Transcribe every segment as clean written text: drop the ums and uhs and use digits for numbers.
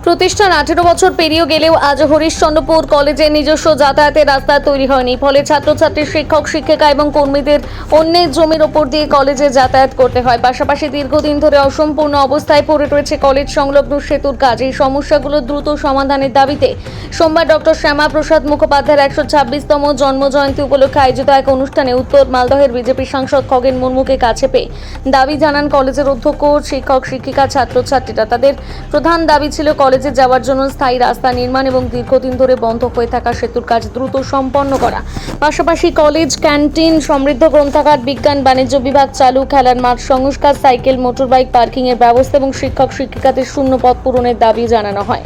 প্রতিষ্ঠান 18 বছর পেরিয়ে গেলেও আজ হরিশ্চন্দ্রপুর কলেজের নিজস্ব যাতায়াতের রাস্তা তৈরি হয়নি। ফলে ছাত্রছাত্রী, শিক্ষক, শিক্ষিকা এবং কর্মীদের অন্যের জমির ওপর দিয়ে কলেজে যাতায়াত করতে হয়। পাশাপাশি দীর্ঘদিন ধরে অসম্পূর্ণ অবস্থায় পড়ে রয়েছে কলেজ সংলগ্ন সেতুর কাজ। এই সমস্যাগুলো দ্রুত সমাধানের দাবিতে সোমবার ডক্টর শ্যামা প্রসাদ মুখোপাধ্যায়ের 126তম জন্মজয়ন্তী উপলক্ষে আয়োজিত এক অনুষ্ঠানে উত্তর মালদহের বিজেপি সাংসদ খগেন মুর্মুকে কাছে পেয়ে দাবি জানান কলেজের অধ্যক্ষ, শিক্ষক, শিক্ষিকা, ছাত্রছাত্রীরা। তাদের প্রধান দাবি ছিল কলেজে যাওয়ার জন্য স্থায়ী রাস্তা নির্মাণ এবং দীর্ঘদিন ধরে বন্ধ হয়ে থাকা সেতুর কাজ দ্রুত সম্পন্ন করা। পাশাপাশি কলেজ ক্যান্টিন, সমৃদ্ধ গ্রন্থাগার, বিজ্ঞান বাণিজ্য বিভাগ চালু, খেলার মাঠ সংস্কার, সাইকেল, মোটরবাইক পার্কিং এর ব্যবস্থা এবং শিক্ষক শিক্ষিকাদের শূন্য পদ পূরণের দাবি জানানো হয়।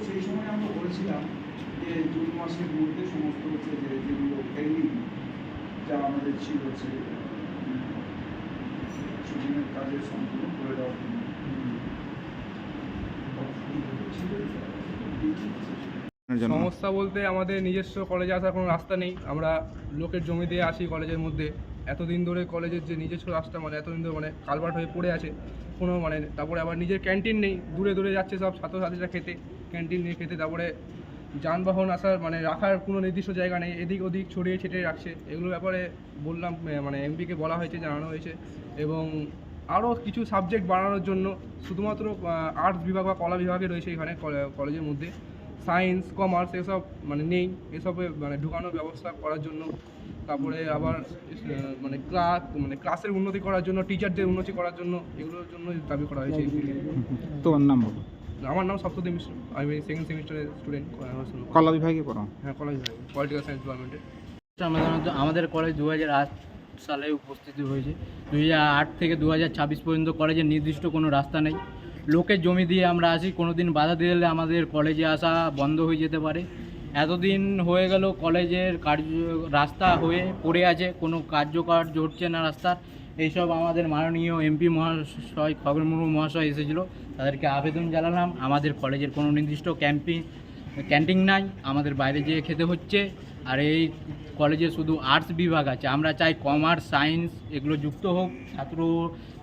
সেই সময় আমরা বলেছিলাম যে জুন মাসের মধ্যে সমস্ত হচ্ছে যেগুলো পেন্ডিং যা আমাদের ছিল হচ্ছে শুটিংয়ের কাজের সম্পূর্ণ করে দেওয়ার জন্য। সমস্যা বলতে আমাদের নিজস্ব কলেজে আসার কোনো রাস্তা নেই। আমরা লোকের জমি দিয়ে আসি কলেজের মধ্যে। এতদিন ধরে কলেজের যে নিজস্ব রাস্তা এতদিন ধরে কালভার্ট হয়ে পড়ে আছে কোনো তারপরে আবার নিজের ক্যান্টিন নেই, দূরে দূরে যাচ্ছে সব ছাত্রছাত্রীরা খেতে, ক্যান্টিন নিয়ে খেতে। তারপরে যানবাহন আসার রাখার কোনো নির্দিষ্ট জায়গা নেই, এদিক ওদিক ছড়িয়ে ছিটিয়ে রাখছে। এগুলোর ব্যাপারে বললাম, এমপিকে বলা হয়েছে, জানানো হয়েছে। এবং আরও কিছু সাবজেক্ট বাড়ানোর জন্য শুধুমাত্র আর্টস বিভাগ বা কলা বিভাগে রয়েছে এখানে কলেজের মধ্যে, সায়েন্স, কমার্স এসব নেই, এসবে ঢুকানোর ব্যবস্থা করার জন্য। তারপরে আবার ক্লাসের উন্নতি করার জন্য, টিচারদের উন্নতি করার জন্য, এগুলোর জন্য দাবি করা হয়েছে। তোমার নাম বলো। আমার নাম সপ্তদেব মিশ্র, আমি সেকেন্ড সেমিস্টারের স্টুডেন্ট। কলা বিভাগে পড়ো? হ্যাঁ, কলেজ বিভাগে, পলিটিক্যাল সায়েন্স ডিপার্টমেন্টে। আমাদের কলেজ 2008 সালে উপস্থিত হয়েছে। 2008 থেকে 2026 পর্যন্ত কলেজের নির্দিষ্ট কোনো রাস্তা নেই। লোকের জমি দিয়ে আমরা আসি, কোনো দিন বাধা দিলে আমাদের কলেজে আসা বন্ধ হয়ে যেতে পারে। এতদিন হয়ে গেল কলেজের রাস্তা হয়ে পড়ে আছে, কোনো কার্যকার্য হচ্ছে না রাস্তার। এইসব আমাদের মাননীয় এমপি মহাশয় খগেন মুর্মু মহাশয় এসেছিলো, তাদেরকে আবেদন জানালাম। আমাদের কলেজের কোনো নির্দিষ্ট ক্যান্টিন নাই, আমাদের বাইরে যেয়ে খেতে হচ্ছে। আর এই কলেজে শুধু আর্টস বিভাগ আছে। আমরা চাই কমার্স, সায়েন্স এগুলো যুক্ত হোক।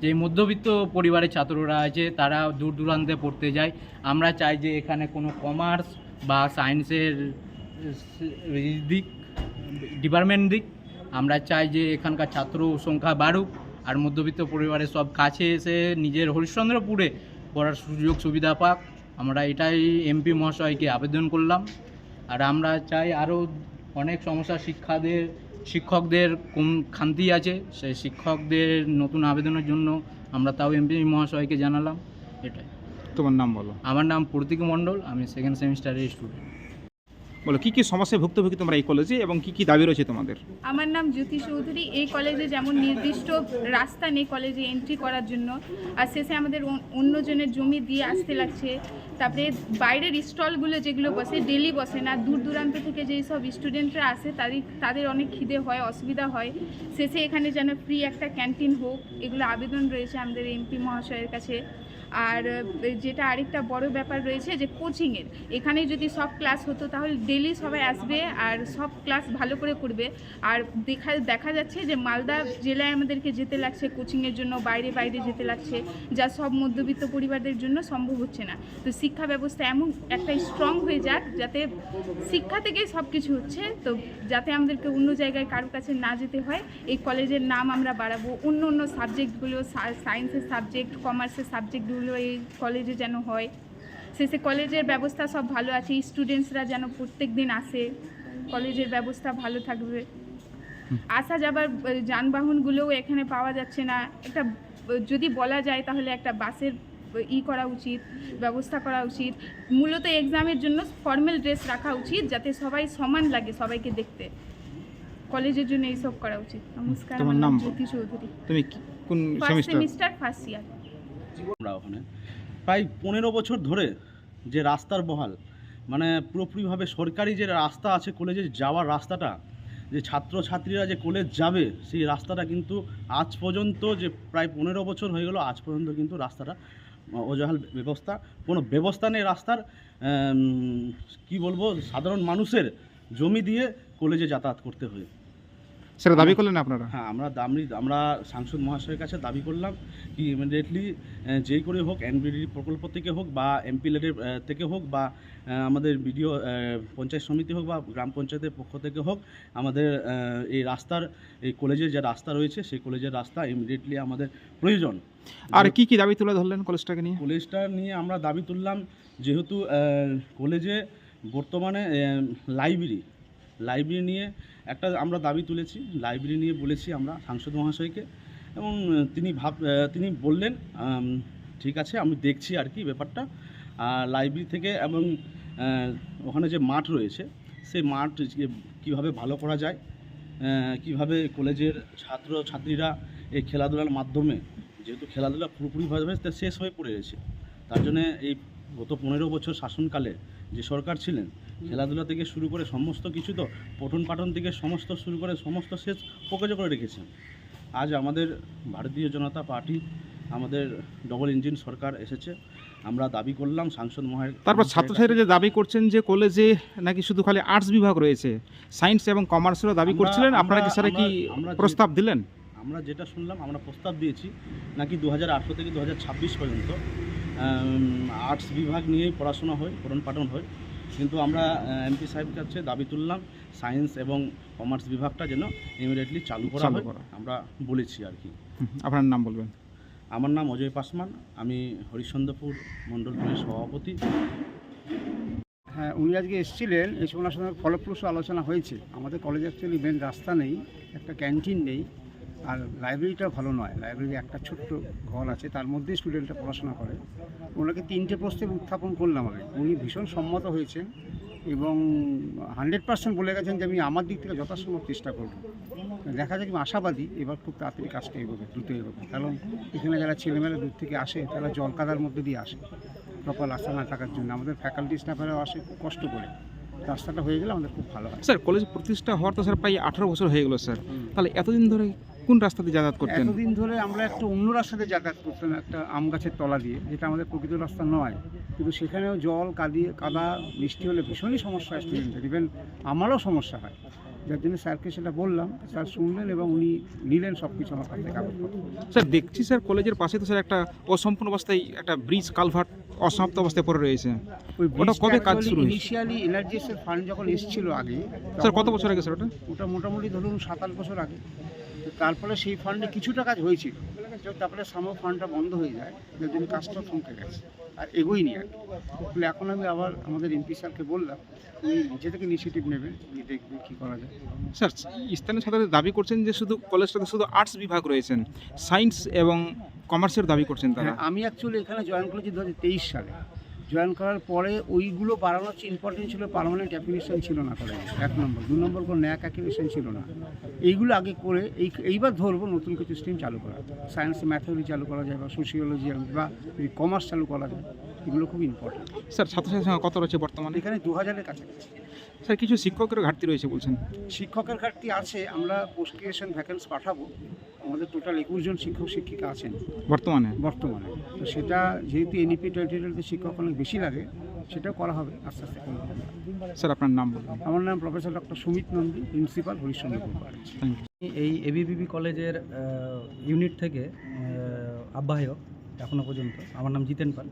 যে মধ্যবিত্ত পরিবারের ছাত্ররা আছে তারা দূর দূরান্তে পড়তে যায়। আমরা চাই যে এখানে কোনো কমার্স বা সায়েন্সের ডিপার্টমেন্ট দিক। আমরা চাই যে এখানকার ছাত্র সংখ্যা বাড়ুক, আর মধ্যবিত্ত পরিবারের সব কাছে এসে নিজের হরিশ্চন্দ্রপুরে পড়ার সুযোগ সুবিধা পাক। আমরা এটাই এমপি মহাশয়কে আবেদন করলাম। আর আমরা চাই আরও অনেক সমস্যা, শিক্ষকদের কম খামতি আছে, সেই শিক্ষকদের নতুন আবেদনের জন্য আমরা তাও এমপি মহাশয়কে জানালাম। এটাই। তোমার নাম বলো। আমার নাম প্রতীক মণ্ডল, আমি সেকেন্ড সেমিস্টারের স্টুডেন্ট। বলো, কী কী সমস্যায় ভুক্তভোগী তোমরা এই কলেজে এবং কী কী দাবি রয়েছে তোমাদের? আমার নাম জ্যোতি চৌধুরী। এই কলেজে যেমন নির্দিষ্ট রাস্তা নেই কলেজে এন্ট্রি করার জন্য, আর শেষে আমাদের অন্যজনের জমি দিয়ে আসতে লাগছে। তারপরে বাইরের স্টলগুলো যেগুলো বসে ডেলি বসে না, দূর দূরান্ত থেকে যেই সব স্টুডেন্টরা আসে তাদের অনেক খিদে হয়, অসুবিধা হয়। শেষে এখানে যেন ফ্রি একটা ক্যান্টিন হোক, এগুলো আবেদন রয়েছে আমাদের এমপি মহাশয়ের কাছে। আর যেটা আরেকটা বড় ব্যাপার রয়েছে যে কোচিংয়ের, এখানে যদি সব ক্লাস হতো তাহলে ডেলি সবাই আসবে আর সব ক্লাস ভালো করে করবে। আর দেখা যাচ্ছে যে মালদা জেলায় আমাদেরকে যেতে লাগছে কোচিংয়ের জন্য, বাইরে যেতে লাগছে, যা সব মধ্যবিত্ত পরিবারদের জন্য সম্ভব হচ্ছে না। তো শিক্ষা ব্যবস্থা এমন একটা স্ট্রং হয়ে যাক যাতে শিক্ষা থেকেই সব কিছু হচ্ছে, তো যাতে আমাদেরকে অন্য জায়গায় কারোর কাছে না যেতে হয়। এই কলেজের নাম আমরা বাড়াবো, অন্য সাবজেক্টগুলো, সায়েন্সের সাবজেক্ট, কমার্সের সাবজেক্টগুলো এই কলেজে যেন হয়। শেষে কলেজের ব্যবস্থা সব ভালো আছে, স্টুডেন্টসরা যেন প্রত্যেক দিন আসে, কলেজের ব্যবস্থা ভালো থাকবে। আসা যাবার যানবাহনগুলোও এখানে পাওয়া যাচ্ছে না। একটা যদি বলা যায় তাহলে একটা বাসের করা উচিত, ব্যবস্থা করা উচিত। মূলত এক্সামের জন্য ফর্মাল ড্রেস রাখা উচিত, যাতে সবাই সমান লাগে সবাইকে দেখতে। কলেজের জন্য এইসব করা উচিত। নমস্কার, তোমার আমার নাম নাম? জ্যোতি চৌধুরী, তুমি কোন first semester? Semester, first year. আমরা ওখানে প্রায় 15 বছর ধরে যে রাস্তার বহাল, মানে পুরোপুরিভাবে সরকারি যে রাস্তা আছে কলেজে যাওয়ার রাস্তাটা, যে ছাত্রছাত্রীরা যে কলেজ যাবে সেই রাস্তাটা কিন্তু আজ পর্যন্ত, যে প্রায় 15 বছর হয়ে গেল, আজ পর্যন্ত কিন্তু রাস্তাটা ওজাহাল ব্যবস্থা, কোনো ব্যবস্থা নেই রাস্তার। কি বলবো, সাধারণ মানুষের জমি দিয়ে কলেজে যাতায়াত করতে হয়। সেটা দাবি করলেন আপনারা? হ্যাঁ, আমরা সাংসদ মহাশয়ের কাছে দাবি করলাম কি ইমিডিয়েটলি যেই করে হোক, এনবিডি প্রকল্প থেকে হোক বা এমপি লেডের থেকে হোক বা আমাদের বিডিও পঞ্চায়েত সমিতি হোক বা গ্রাম পঞ্চায়েতের পক্ষ থেকে হোক, আমাদের এই রাস্তার, এই কলেজের যে রাস্তা রয়েছে সেই কলেজের রাস্তা ইমিডিয়েটলি আমাদের প্রয়োজন। আর কি কি দাবি তুলে ধরলেন কলেজটাকে নিয়ে? কলেজটা নিয়ে আমরা দাবি তুললাম, যেহেতু কলেজে বর্তমানে লাইব্রেরি নিয়ে একটা আমরা দাবি তুলেছি, লাইব্রেরি নিয়ে বলেছি আমরা সাংসদ মহাশয়কে, এবং তিনি বললেন ঠিক আছে, আমি দেখছি আর কি ব্যাপারটা। লাইব্রেরি থেকে এবং ওখানে যে মাঠ রয়েছে সেই মাঠ কীভাবে ভালো করা যায়, কিভাবে কলেজের ছাত্রছাত্রীরা এই খেলাধুলার মাধ্যমে, যেহেতু খেলাধুলা পুরোপুরিভাবে শেষ হয়ে পড়ে গেছে, তার জন্যে এই গত 15 বছর শাসনকালে যে সরকার ছিলেন, খেলাধুলা থেকে শুরু করে সমস্ত কিছু, তো পঠন পাঠন থেকে সমস্ত শুরু করে সমস্ত শেষ ফোকাস করে রেখেছেন। আজ আমাদের ভারতীয় জনতা পার্টি, আমাদের ডবল ইঞ্জিন সরকার এসেছে, আমরা দাবি করলাম সাংসদ তারপর ছাত্রছাত্রীরা যে দাবি করছেন যে কলেজে নাকি শুধু খালি আর্টস বিভাগ রয়েছে, সায়েন্স এবং কমার্সেরও দাবি করছিলেন, আপনারা কি স্যার কি প্রস্তাব দিলেন? আমরা যেটা শুনলাম, আমরা প্রস্তাব দিয়েছি নাকি 2018 থেকে 2026 পর্যন্ত আর্টস বিভাগ নিয়েই পড়াশোনা হয়, পঠন পাঠন হয়, কিন্তু আমরা এমপি সাহেবের কাছে দাবি তুললাম সায়েন্স এবং কমার্স বিভাগটা যেন ইমিডিয়েটলি চালু করা হয়, আমরা বলেছি আর কি। আপনার নাম বলবেন? আমার নাম অজয় পাসওয়ান, আমি হরিশ্চন্দ্রপুর মণ্ডল টুরের সভাপতি। হ্যাঁ, উনি আজকে এসেছিলেন, এসে ওনার সঙ্গে ফলপ্রসূ আলোচনা হয়েছে। আমাদের কলেজে অ্যাকচুয়ালি মেন রাস্তা নেই, একটা ক্যান্টিন নেই, আর লাইব্রেরিটা ভালো নয়। লাইব্রেরি একটা ছোট্ট ঘর আছে, তার মধ্যেই স্টুডেন্টরা পড়াশোনা করে। ওনাকে 3টে প্রস্তাব উত্থাপন করলাম আমি, উনি ভীষণ সম্মত হয়েছেন এবং 100% বলে গেছেন যে আমি আমার দিক থেকে যথাসম্ভব চেষ্টা করব। দেখা যায় কি, আশাবাদী এবার খুব তাড়াতাড়ি কাজটা এগোবে, দ্রুত এগোবে, কারণ এখানে যারা ছেলেমেয়েরা দূর থেকে আসে তারা জল কাদার মধ্যে দিয়ে আসে প্রপার রাস্তা না থাকার জন্য। আমাদের ফ্যাকাল্টি স্টাফেরাও আসে খুব কষ্ট করে। রাস্তাটা হয়ে গেলে আমাদের খুব ভালো হয়। স্যার, কলেজ প্রতিষ্ঠা হওয়ার তো স্যার প্রায় 18 বছর হয়ে গেল স্যার, তাহলে এতদিন ধরে কোন রাস্তা দিয়ে যাতায়াত করতেন? এতদিন ধরে আমরা একটা অন্য রাস্তাতে যাতায়াত করতাম, একটা আম গাছের তলা দিয়ে, যেটা আমাদের প্রকৃত রাস্তা নয়, কিন্তু সেখানেও জল কাদা বৃষ্টি হলে ভীষণই সমস্যা হয় স্টুডেন্টদের, ইভেন আমারও সমস্যা হয়, যার জন্য স্যারকে সেটা বললাম। স্যার শুনলেন এবং উনি নিলেন সব কিছু আমার কাছ থেকে কাগজপত্র। স্যার, দেখছি স্যার কলেজের পাশে তো স্যার একটা অসম্পূর্ণ অবস্থায় একটা ব্রিজ কালভার্ট অসমাপ্ত অবস্থায় পড়ে রয়েছে, ওটা কবে কাজ শুরু হয়েছে? ইনিশিয়ালি এনার্জিসের ফান্ড যখন এসেছিল আগে, স্যার কত বছর আগে স্যার ওটা? ওটা মোটামুটি ধরুন 7-8 বছর আগে। তো তারপরে সেই ফান্ডে কিছুটা কাজ হয়েছিল, তারপরে সামো ফান্ডটা বন্ধ হয়ে যায়, যার জন্য কাজটা থমকে গেছে আর এগোয়নি আর কি। তাহলে এখন আমি আবার আমাদের এমপি স্যারকে বললাম, উনি নিজে থেকে ইনিশিয়েটিভ নেবেন, উনি দেখবেন কী করা যায়। স্যার, স্থানীয় ছাত্রদের দাবি করছেন যে শুধু কলেজটাতে শুধু আর্টস বিভাগ রয়েছেন, সায়েন্স এবং কমার্সের দাবি করছেন তারা। হ্যাঁ, আমি অ্যাকচুয়ালি এখানে জয়েন করেছি 2023 সালে। জয়েন করার পরে ওইগুলো বাড়ানো ইম্পর্টেন্ট ছিল, পার্মানেন্ট অ্যাফিলিয়েশন ছিল না কলেজে, 1 নম্বর। 2 নম্বর কোনো ন্যাক অ্যাফিলিয়েশন ছিল না। এইগুলো আগে করে এইবার ধরবো নতুন কিছু স্ট্রিম চালু করা, সায়েন্সে ম্যাথোলজি চালু করা যায় বা সোশিওলজি বা কমার্স চালু করা যায়, এগুলো খুব ইম্পর্টেন্ট। স্যার, ছাত্রছাত্রীর সংখ্যা কত রয়েছে বর্তমানে? এখানে 2000-এর কাছাকাছি। স্যার, কিছু শিক্ষকের ঘাটতি রয়েছে বলছেন? শিক্ষকের ঘাটতি আছে, আমরা পোস্ট ক্রিয়েশন ভ্যাকেন্সি পাঠাবো। আমাদের টোটাল 21 জন শিক্ষক শিক্ষিকা আছেন বর্তমানে। তো সেটা যেহেতু এনইপি 2020-তে শিক্ষক অনেক বেশি লাগে, সেটাও করা হবে আস্তে আস্তে। স্যার, আপনার নাম বলুন? আমার নাম professor doctor Sumit Nandi, principal, Harishchandrapur college. এই এবিপিবি কলেজের ইউনিট থেকে আহ্বায়ক এখনও পর্যন্ত। আমার নাম জিতেন পাল।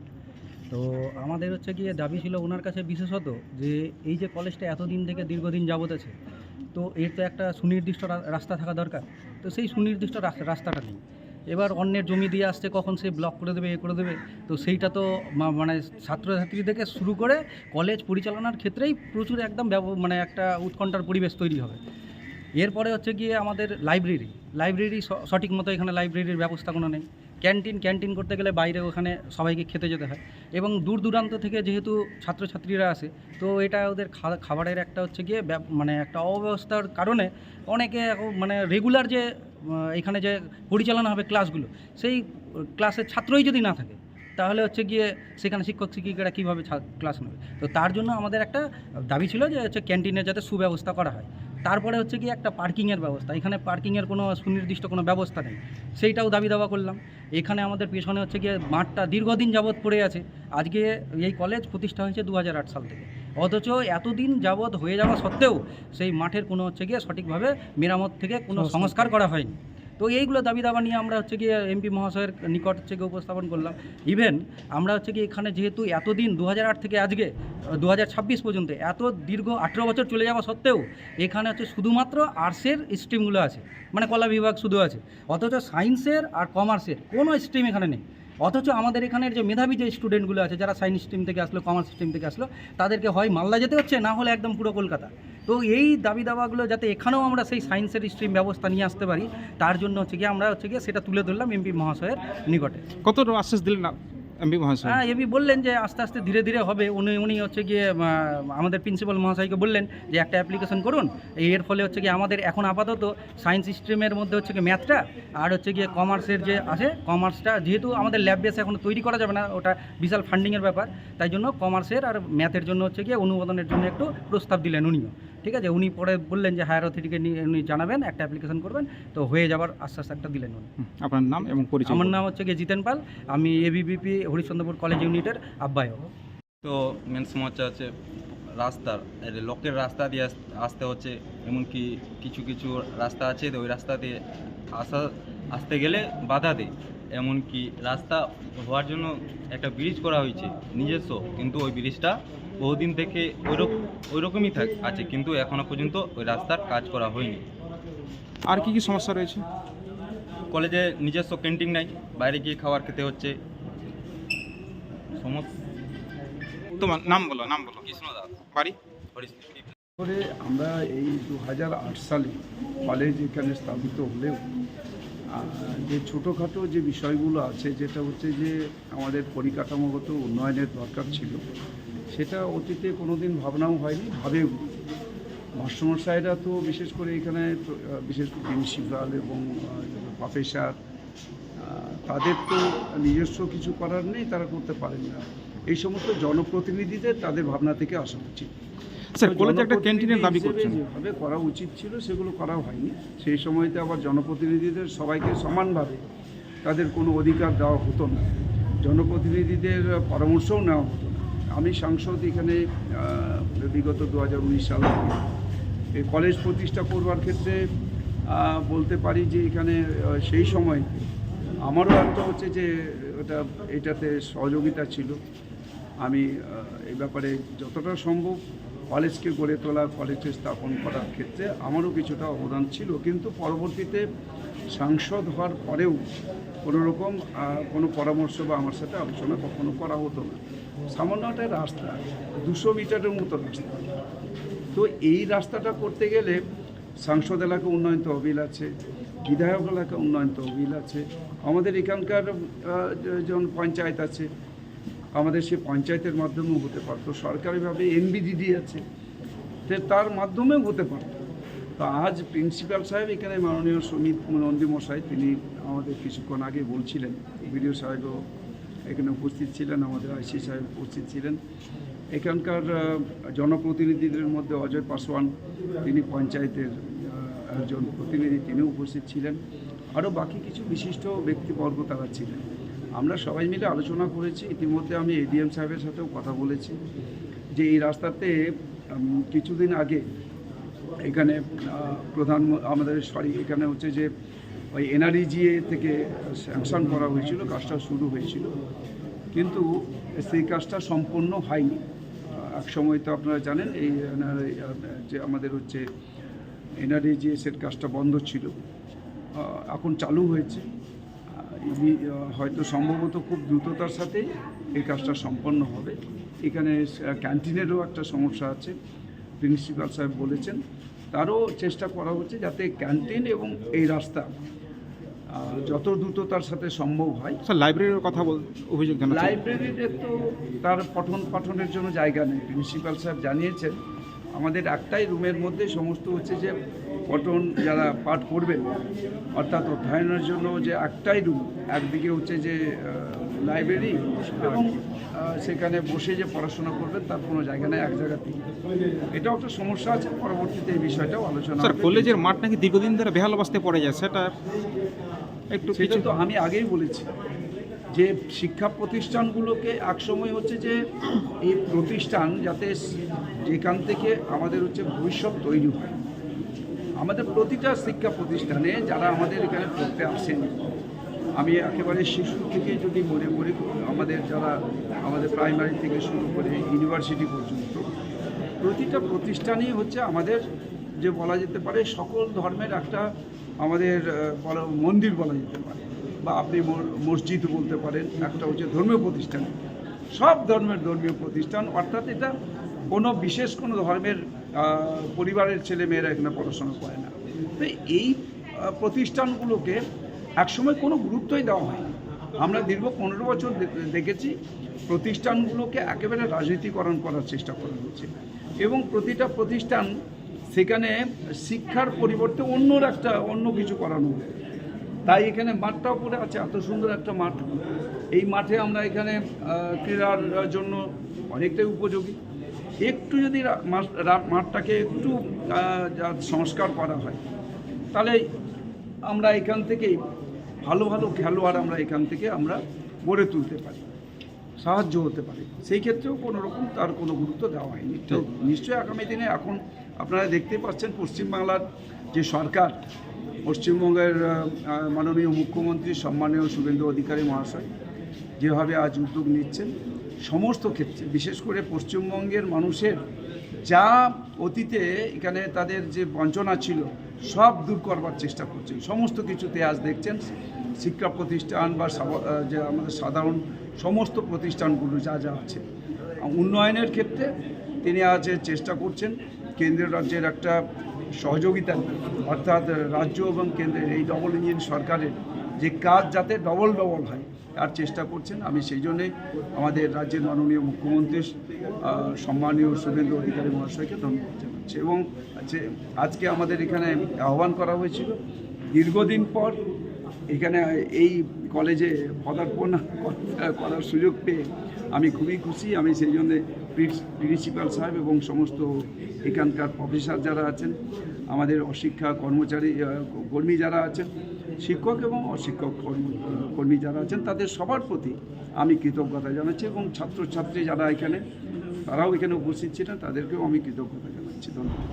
তো আমাদের হচ্ছে গিয়ে দাবি ছিল ওনার কাছে বিশেষত যে এই যে কলেজটা এতদিন থেকে দীর্ঘদিন যাবত আছে, তো এর তো একটা সুনির্দিষ্ট রাস্তা থাকা দরকার। তো সেই সুনির্দিষ্ট রাস্তাটা নেই। এবার অন্যের জমি দিয়ে আসছে, কখন সে ব্লক করে দেবে, করে দেবে। তো সেইটা তো মানে ছাত্রছাত্রী থেকে শুরু করে কলেজ পরিচালনার ক্ষেত্রেই প্রচুর একদম মানে একটা উৎকণ্ঠার পরিবেশ তৈরি হবে। এরপরে হচ্ছে গিয়ে আমাদের লাইব্রেরি সঠিক মতো এখানে লাইব্রেরির ব্যবস্থা কোনো নেই। ক্যান্টিন করতে গেলে বাইরে ওখানে সবাইকে খেতে যেতে হয় এবং দূর দূরান্ত থেকে যেহেতু ছাত্রছাত্রীরা আসে, তো এটা ওদের খাবারের একটা হচ্ছে গিয়ে মানে একটা অব্যবস্থার কারণে অনেকে মানে রেগুলার যে এখানে যে পরিচালনা হবে ক্লাসগুলো, সেই ক্লাসের ছাত্রই যদি না থাকে তাহলে হচ্ছে গিয়ে সেখানে শিক্ষক শিক্ষিকারা কীভাবে ক্লাস নেবে। তো তার জন্য আমাদের একটা দাবি ছিল যে হচ্ছে ক্যান্টিনের যাতে সুব্যবস্থা করা হয়। তারপরে হচ্ছে কি একটা পার্কিংয়ের ব্যবস্থা, এখানে পার্কিংয়ের কোনো সুনির্দিষ্ট কোনো ব্যবস্থা নেই, সেইটাও দাবি দাওয়া করলাম। এখানে আমাদের পেছনে হচ্ছে গিয়ে মাঠটা দীর্ঘদিন যাবৎ পড়ে আছে। আজকে এই কলেজ প্রতিষ্ঠা হয়েছে 2008 সাল থেকে, অথচ এতদিন যাবৎ হয়ে যাওয়া সত্ত্বেও সেই মাঠের কোনো হচ্ছে গিয়ে সঠিকভাবে মেরামত থেকে কোনো সংস্কার করা হয়নি। তো এইগুলো দাবি দাবা নিয়ে আমরা হচ্ছে গিয়ে এমপি মহাশয়ের নিকট হচ্ছে গিয়ে উপস্থাপন করলাম। ইভেন আমরা হচ্ছে গিয়ে এখানে যেহেতু এতদিন 2008 থেকে আজকে 2026 পর্যন্ত এত দীর্ঘ 18 বছর চলে যাওয়া সত্ত্বেও এখানে হচ্ছে শুধুমাত্র আর্টসের স্ট্রিমগুলো আছে, মানে কলা বিভাগ শুধু আছে, অথচ সায়েন্সের আর কমার্সের কোনো স্ট্রিম এখানে নেই। অথচ আমাদের এখানের যে মেধাবী যে স্টুডেন্টগুলো আছে, যারা সায়েন্স স্ট্রিম থেকে আসলো, কমার্স স্ট্রিম থেকে আসলো, তাদেরকে হয় মালদা যেতে হচ্ছে, না হলে একদম পুরো কলকাতা। তো এই দাবি দাওয়াগুলো যাতে এখানেও আমরা সেই সায়েন্সের স্ট্রিম ব্যবস্থা নিয়ে আসতে পারি, তার জন্য হচ্ছে গিয়ে আমরা হচ্ছে গিয়ে সেটা তুলে ধরলাম এমপি মহাশয়ের নিকটে। কত আশ্বাস দিলেন এমপি মহাশয়? হ্যাঁ, এমপি বললেন যে আস্তে আস্তে ধীরে ধীরে হবে। উনি হচ্ছে গিয়ে আমাদের প্রিন্সিপাল মহাশয়কে বললেন যে একটা অ্যাপ্লিকেশন করুন, এর ফলে হচ্ছে গিয়ে আমাদের এখন আপাতত সায়েন্স স্ট্রিমের মধ্যে হচ্ছে গিয়ে ম্যাথটা আর হচ্ছে গিয়ে কমার্সের যে আছে, কমার্সটা যেহেতু আমাদের ল্যাব বেস এখনও তৈরি করা যাবে না, ওটা বিশাল ফান্ডিংয়ের ব্যাপার, তাই জন্য কমার্সের আর ম্যাথের জন্য হচ্ছে গিয়ে অনুমোদনের জন্য একটু প্রস্তাব দিলেন উনিও। ঠিক আছে, উনি পরে বললেন যে হায়ার অথরিটিকে উনি জানাবেন, একটা অ্যাপ্লিকেশন করবেন, তো হয়ে যাবার আশ্বাস একটা দিলেন উনি। আপনার নাম এবং পরিচয়? আমার নাম হচ্ছে গিয়ে জিতেন পাল, আমি এবিভিপি হরিশ্চন্দ্রপুর কলেজ ইউনিটের আহ্বায়ক। তো মেন সমস্যা হচ্ছে রাস্তার, লোকের রাস্তা দিয়ে আসতে হচ্ছে, এমনকি কিছু কিছু রাস্তা আছে ওই রাস্তা দিয়ে আসতে গেলে বাধা দেয়। এমনকি রাস্তা হওয়ার জন্য একটা ব্রিজ করা হয়েছে নিজস্ব, কিন্তু ওই ব্রিজটা বহুদিন থেকে ওই রকমই আছে, কিন্তু এখনও পর্যন্ত ওই রাস্তার কাজ করা হয়নি। আর কি কি সমস্যা রয়েছে? কলেজে নিজস্ব ক্যান্টিন নাই, বাইরে গিয়ে খাবার খেতে হচ্ছে। তোমার নাম বলো। কৃষ্ণ দাস, বাড়ি? করে আমরা এই 2008 সালে কলেজ এখানে স্থাপিত হলেও যে ছোটোখাটো যে বিষয়গুলো আছে, যেটা হচ্ছে যে আমাদের পরিকাঠামোগত উন্নয়নের দরকার ছিল, সেটা অতীতে কোনো দিন ভাবনাও হয়নি, ভাবেও। মাস্টারমশাইরা তো বিশেষ করে এখানে বিশেষ করে প্রিন্সিপাল এবং প্রফেসর, তাদের তো নিজস্ব কিছু করার নেই, তারা করতে পারেন না। এই সমস্ত জনপ্রতিনিধিদের তাদের ভাবনা থেকে আসা উচিত। স্যার, কলেজে একটা ক্যান্টিনের দাবি করছেন, যেভাবে করা উচিত ছিল সেগুলো করা হয়নি। সেই সময়তে আবার জনপ্রতিনিধিদের সবাইকে সমানভাবে তাদের কোনো অধিকার দেওয়া হতো না, জনপ্রতিনিধিদের পরামর্শও নেওয়া হতো না। আমি সাংসদ এখানে বিগত 2019 সাল থেকে এই কলেজ প্রতিষ্ঠা করবার ক্ষেত্রে বলতে পারি যে এখানে সেই সময় আমারও একটা হচ্ছে যে এটাতে সহযোগিতা ছিল। আমি এই ব্যাপারে যতটা সম্ভব কলেজকে গড়ে তোলা, কলেজকে স্থাপন করার ক্ষেত্রে আমারও কিছুটা অবদান ছিল, কিন্তু পরবর্তীতে সাংসদ হওয়ার পরেও কোনো রকম কোনো পরামর্শ বা আমার সাথে আলোচনা কখনো করা হতো না। সামান্য একটা রাস্তা, 200 মিটারের মতো রাস্তা, তো এই রাস্তাটা করতে গেলে সাংসদ এলাকা উন্নয়ন তহবিল আছে, বিধায়ক এলাকা উন্নয়ন তহবিল আছে, আমাদের এখানকার যেমন পঞ্চায়েত আছে, আমাদের সে পঞ্চায়েতের মাধ্যমেও হতে পারতো, সরকারিভাবে এনবিডিডি আছে, তার মাধ্যমেও হতে পারতো। তো আজ প্রিন্সিপাল সাহেব এখানে মাননীয় সুমিত নন্দী মশাই, তিনি আমাদের কিছুক্ষণ আগে বলছিলেন, বিডিও সাহেবও এখানে উপস্থিত ছিলেন, আমাদের আইসি সাহেব উপস্থিত ছিলেন, এখানকার জনপ্রতিনিধিদের মধ্যে অজয় পাসওয়ান, তিনি পঞ্চায়েতের একজন প্রতিনিধি, তিনিও উপস্থিত ছিলেন, আরও বাকি কিছু বিশিষ্ট ব্যক্তিবর্গ তারা ছিলেন। আমরা সবাই মিলে আলোচনা করেছি। ইতিমধ্যে আমি এডিএম সাহেবের সাথেও কথা বলেছি যে এই রাস্তাতে কিছুদিন আগে এখানে এখানে হচ্ছে যে ওই এনআরইজিএ থেকে স্যাংশন করা হয়েছিল, কাজটা শুরু হয়েছিল, কিন্তু সেই কাজটা সম্পূর্ণ হয়নি। এক সময় তো আপনারা জানেন এই যে আমাদের হচ্ছে এনআরইজিএসের কাজটা বন্ধ ছিল, এখন চালু হয়েছে। হয়তো সম্ভবত খুব দ্রুততার সাথে এই কাজটা সম্পন্ন হবে। এখানে ক্যান্টিনেরও একটা সমস্যা আছে, প্রিন্সিপাল সাহেব বলেছেন, তারও চেষ্টা করা হচ্ছে যাতে ক্যান্টিন এবং এই রাস্তা যত দ্রুততার সাথে সম্ভব হয়। স্যার লাইব্রেরির কথা অভিযোগ জানাচ্ছেন। লাইব্রেরিতে তো তার পাঠনের জন্য জায়গা নেই। প্রিন্সিপাল সাহেব জানিয়েছেন আমাদের একটাই রুমের মধ্যে সমস্ত হচ্ছে যে পঠন যারা পাঠ করবেন অর্থাৎ অধ্যয়নের জন্য যে একটাই রুম, একদিকে হচ্ছে যে লাইব্রেরি এবং সেখানে বসে যে পড়াশোনা করবেন তার কোনো জায়গা নেই এক জায়গাতেই। এটাও একটা সমস্যা আছে, পরবর্তীতে এই বিষয়টাও আলোচনা স্যার হবে। কলেজের মাঠ নাকি দীর্ঘদিন ধরে বেহাল অবস্থায় পড়ে যায়, সেটা একটু সেটা কিছু তো আমি আগেই বলেছি যে শিক্ষা প্রতিষ্ঠানগুলোকে একসময় হচ্ছে যে এই প্রতিষ্ঠান যাতে যেখান থেকে আমাদের হচ্ছে ভবিষ্যৎ তৈরি হয়। আমাদের প্রতিটা শিক্ষা প্রতিষ্ঠানে যারা আমাদের এখানে পড়তে আসেন, আমি একেবারে শিশু থেকে যদি মনে করি আমাদের যারা আমাদের প্রাইমারি থেকে শুরু করে ইউনিভার্সিটি পর্যন্ত প্রতিটা প্রতিষ্ঠানই হচ্ছে আমাদের যে বলা যেতে পারে সকল ধর্মের একটা আমাদের মন্দির বলা যেতে পারে, বা আপনি মসজিদ বলতে পারেন, একটা হচ্ছে ধর্মীয় প্রতিষ্ঠান, সব ধর্মের ধর্মীয় প্রতিষ্ঠান। অর্থাৎ এটা কোনো বিশেষ কোনো ধর্মের পরিবারের ছেলেমেয়েরা এখানে পড়াশোনা করে না। তো এই প্রতিষ্ঠানগুলোকে একসময় কোনো গুরুত্বই দেওয়া হয়নি। আমরা দীর্ঘ 15 বছর দেখেছি প্রতিষ্ঠানগুলোকে একেবারে রাজনীতিকরণ করার চেষ্টা করা হচ্ছে এবং প্রতিটা প্রতিষ্ঠান সেখানে শিক্ষার পরিবর্তে অন্য কিছু করানো হচ্ছে। তাই এখানে মাঠটাও পড়ে আছে, এত সুন্দর একটা মাঠ। এই মাঠে আমরা এখানে ক্রীড়ার জন্য অনেকটাই উপযোগী। একটু যদি মাঠটাকে একটু সংস্কার করা হয় তাহলে আমরা এখান থেকেই ভালো ভালো খেলোয়াড় আমরা গড়ে তুলতে পারি, সাহায্য হতে পারে। সেই ক্ষেত্রেও কোনো রকম তার কোনো গুরুত্ব দেওয়া হয়নি। তো নিশ্চয়ই আগামী দিনে এখন আপনারা দেখতে পাচ্ছেন পশ্চিমবাংলার যে সরকার, পশ্চিমবঙ্গের মাননীয় মুখ্যমন্ত্রী সম্মানীয় শুভেন্দু অধিকারী মহাশয় যেভাবে আজ উদ্যোগ নিচ্ছেন সমস্ত ক্ষেত্রে, বিশেষ করে পশ্চিমবঙ্গের মানুষের যা অতীতে এখানে তাদের যে বঞ্চনা ছিল সব দূর করবার চেষ্টা করছেন। সমস্ত কিছুতে আজ দেখছেন শিক্ষা প্রতিষ্ঠান বা যে আমাদের সাধারণ সমস্ত প্রতিষ্ঠানগুলো যা আছে উন্নয়নের ক্ষেত্রে তিনি আজ চেষ্টা করছেন। কেন্দ্রের রাজ্যের একটা সহযোগিতা, অর্থাৎ রাজ্য এবং কেন্দ্রের এই ডবল ইঞ্জিন সরকারের যে কাজ যাতে ডবল হয় তার চেষ্টা করছেন। আমি সেই জন্যে আমাদের রাজ্যের মাননীয় মুখ্যমন্ত্রী সম্মানীয় শুভেন্দু অধিকারী মহাশয়কে ধন্যবাদ জানাচ্ছি। এবং আজকে আমাদের এখানে আহ্বান করা হয়েছিল, দীর্ঘদিন পর এখানে এই কলেজে পদার্পণ করার সুযোগ পেয়ে আমি খুবই খুশি। আমি সেই জন্যে প্রিন্সিপাল সাহেব এবং সমস্ত এখানকার প্রফেসর যারা আছেন, আমাদের অশিক্ষা কর্মী যারা আছেন, শিক্ষক এবং অশিক্ষক কর্মী যারা আছেন, তাদের সবার প্রতি আমি কৃতজ্ঞতা জানাচ্ছি এবং ছাত্রছাত্রী যারা এখানে তারাও এখানে উপস্থিত ছিলেন তাদেরকেও আমি কৃতজ্ঞতা জানাচ্ছি। ধন্যবাদ।